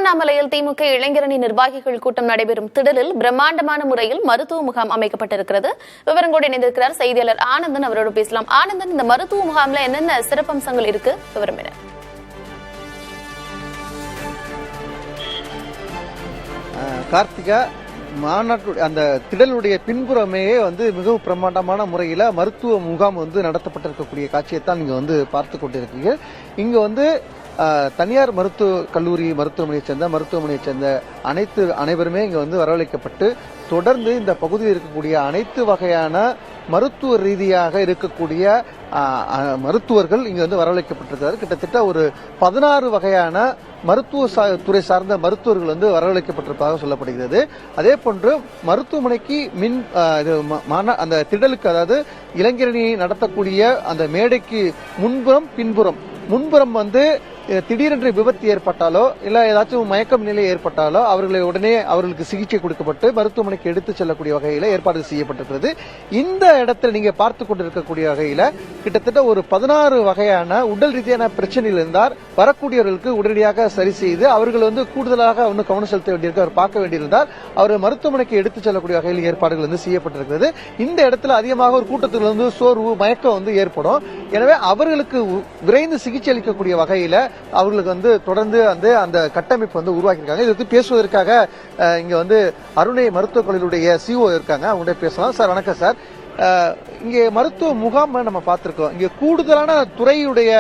திருவண்ணாமலையில் திமுக இளைஞரணி நிர்வாகிகள் கூட்டம் நடைபெறும் திடலில் பிரம்மாண்டமான முறையில் மருத்துவ முகாம் அமைக்கப்பட்டிருக்கிறது. விவரங்களோடு இணைந்திருக்கிறார் செய்தியாளர் ஆனந்தன். அவரோடு பேசலாம். ஆனந்தன், இந்த மருத்துவ முகாம்ல என்னென்ன சிறப்பம்சங்கள் இருக்கு, விவரம் என்ன? கார்த்திகா, மாநாட்டு அந்த திடலுடைய பின்புறமே மிகவும் பிரம்மாண்டமான முறையில மருத்துவ முகாம் நடத்தப்பட்டிருக்கக்கூடிய காட்சியைத்தான் நீங்க பார்த்து கொண்டிருக்கீங்க. இங்க தனியார் மருத்துவ கல்லூரி மருத்துவமனையைச் சேர்ந்த அனைவருமே இங்க வரவழைக்கப்பட்டு தொடர்ந்து இந்த பகுதியில் இருக்கக்கூடிய அனைத்து வகையான மருத்துவ ரீதியாக இருக்கக்கூடிய மருத்துவர்கள் இங்க வரவழைக்கப்பட்டிருக்கிறார். கிட்டத்தட்ட ஒரு 16 வகையான மருத்துவ துறை சார்ந்த மருத்துவர்கள் வரவழைக்கப்பட்டிருப்பதாக சொல்லப்படுகிறது. அதே போன்று மருத்துவமனைக்கு அந்த திடலுக்கு, அதாவது இளைஞரணி நடத்தக்கூடிய அந்த மேடைக்கு முன்புறம் திடீரென்று விபத்து ஏற்பட்டாலோ இல்ல ஏதாச்சும் மயக்கம் நிலை ஏற்பட்டாலோ அவர்களுக்கு சிகிச்சை கொடுக்கப்பட்டு மருத்துவமனைக்கு எடுத்துச் செல்லக்கூடிய வகையில ஏற்பாடு செய்யப்பட்டிருக்கிறது. இந்த இடத்துல நீங்க பார்த்து கொண்டிருக்கக்கூடிய வகையில கிட்டத்தட்ட ஒரு 16 வகையான உடல் ரீதியான பிரச்சனைகள் இருந்தால் வரக்கூடியவர்களுக்கு உடனடியாக சரி செய்து அவர்கள் கூடுதலாக கவனம் செலுத்த வேண்டியிருக்க பார்க்க வேண்டியிருந்தால் அவர் மருத்துவமனைக்கு எடுத்துச் செல்லக்கூடிய வகையில் ஏற்பாடுகள் செய்யப்பட்டிருக்கிறது. இந்த இடத்துல அதிகமாக ஒரு கூட்டத்தில் சோர்வு மயக்கம் ஏற்படும். எனவே அவர்களுக்கு விரைந்து சிகிச்சை அளிக்கக்கூடிய வகையில அவர்களுக்கு தொடர்ந்து அந்த கட்டமைப்பு உருவாக்கியிருக்காங்க. இது பேசுவதற்காக இங்க அருணை மருத்துவக் கல்லூரியுடைய சிஓ இருக்காங்க, அவங்கள்ட்ட பேசலாம். சார் வணக்கம் சார். இங்க மருத்துவ முகாம் நம்ம பார்த்திருக்கோம். இங்க கூடுதலான துறையுடைய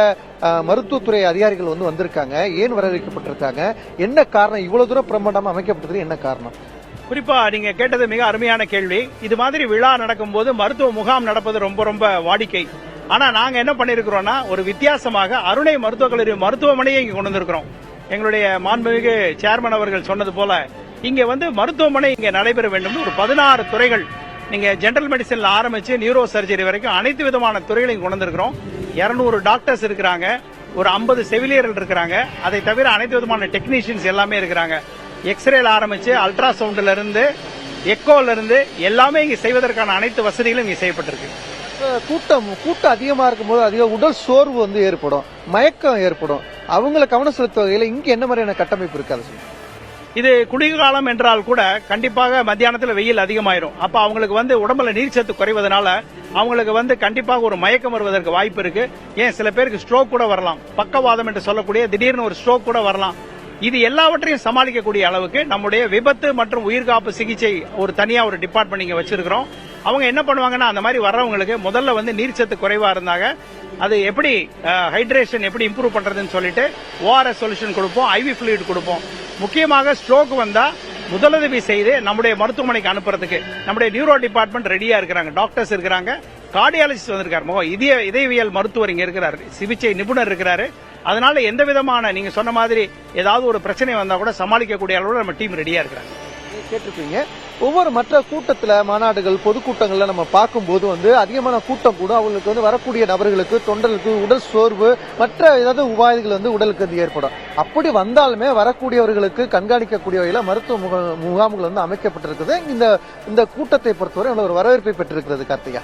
மருத்துவத்துறை அதிகாரிகள் வந்திருக்காங்க. ஏன் வரவேற்கப்பட்டிருக்காங்க? என்ன காரணம்? இவ்வளவு தூரம் பிரம்மாண்டமா அமைக்கப்பட்டது என்ன காரணம்? குறிப்பா நீங்க கேட்டது மிக அருமையான கேள்வி. இது மாதிரி விழா நடக்கும் போது மருத்துவ முகாம் நடப்பது ரொம்ப ரொம்ப வாடிக்கை. ஆனா நாங்க என்ன பண்ணிருக்கிறோம்னா, ஒரு வித்தியாசமாக அருணை மருத்துவக் கல்லூரி மருத்துவமனையை இங்க கொண்டு வந்திருக்கிறோம். எங்களுடைய மாண்புமிகு சேர்மன் அவர்கள் சொன்னது போல இங்க மருத்துவமனை இங்க நடைபெற வேண்டும். ஒரு 16 துறைகள், நீங்க ஜெனரல் மெடிசன்ல ஆரம்பிச்சு நியூரோ சர்ஜரி வரைக்கும் அனைத்து விதமான துறைகளையும் கொண்டு வந்திருக்கிறோம். 200 டாக்டர்ஸ் இருக்கிறாங்க, ஒரு 50 செவிலியர்கள் இருக்கிறாங்க. அதை தவிர அனைத்து விதமான டெக்னீஷியன்ஸ் எல்லாமே இருக்கிறாங்க. எக்ஸ்ரேல ஆரம்பிச்சு அல்ட்ராசவுண்ட்ல இருந்து எக்கோல இருந்து எல்லாமே இங்க செய்வதற்கான அனைத்து வசதிகளும் இங்க செய்யப்பட்டிருக்கு. கூட்டம் அதிகமா இருக்கும்போது அதிக உடல் சோர்வு ஏற்படும், மயக்கம் ஏற்படும். அவங்களை கவனம் செலுத்த வகையில் இங்க என்ன மாதிரியான கட்டமைப்பு இருக்காது? இது குளிர்காலம் என்றால் கூட கண்டிப்பாக மத்தியானத்தில் வெயில் அதிகமாயிரும். அப்ப அவங்களுக்கு உடம்புல நீர்ச்சத்து குறைவதனால அவங்களுக்கு கண்டிப்பாக ஒரு மயக்கம் வருவதற்கு வாய்ப்பு இருக்கு. ஏன் சில பேருக்கு ஸ்ட்ரோக் கூட வரலாம், பக்கவாதம் என்று சொல்லக்கூடிய திடீர்னு ஒரு ஸ்ட்ரோக் கூட வரலாம். இது எல்லாவற்றையும் சமாளிக்கக்கூடிய அளவுக்கு நம்முடைய விபத்து மற்றும் உயிர்காப்பு சிகிச்சை ஒரு தனியா ஒரு டிபார்ட்மெண்ட் இங்க வச்சிருக்கிறோம். அவங்க என்ன பண்ணுவாங்கன்னா, அந்த மாதிரி வர்றவங்களுக்கு முதல்ல நீர்ச்சத்து குறைவா இருந்தாங்க, அது எப்படி ஹைட்ரேஷன் எப்படி இம்ப்ரூவ் பண்றதுன்னு சொல்லிட்டு ஓஆர்எஸ் சொல்யூஷன் கொடுப்போம், ஐவி ஃப்ளூயிட் கொடுப்போம். முக்கியமாக ஸ்ட்ரோக் வந்தா முதலுதவி செய்து நம்முடைய மருத்துவமனைக்கு அனுப்புறதுக்கு நம்முடைய நியூரோ டிபார்ட்மெண்ட் ரெடியா இருக்கிறாங்க. டாக்டர்ஸ் இருக்கிறாங்க, கார்டியாலஜிஸ்ட் வந்திருக்காரு, இதயவியல் மருத்துவர் இங்க இருக்கிறாரு, சிகிச்சை நிபுணர் இருக்கிறாரு. அதனால எந்த விதமான நீங்க சொன்ன மாதிரி ஏதாவது ஒரு பிரச்சனை வந்தா கூட சமாளிக்கக்கூடிய அளவுல நம்ம டீம் ரெடியா இருக்கிறாங்க. கேட்டிருப்பீங்க, ஒவ்வொரு மற்ற கூட்டத்துல மாநாடுகள் பொதுக்கூட்டங்கள்ல நம்ம பார்க்கும்போது அதிகமான கூட்டம் கூட அவங்களுக்கு வரக்கூடிய நபர்களுக்கு தொண்டர்களுக்கு உடல் சோர்வு மற்ற ஏதாவது உபாதைகள் உடலுக்கு ஏற்படும். அப்படி வந்தாலுமே வரக்கூடியவர்களுக்கு கண்காணிக்கக்கூடிய வகையில மருத்துவ முகாம்கள் அமைக்கப்பட்டிருக்குது. இந்த கூட்டத்தை பொறுத்தவரை ஒரு வரவேற்பை பெற்றிருக்கிறது. கார்த்திகா,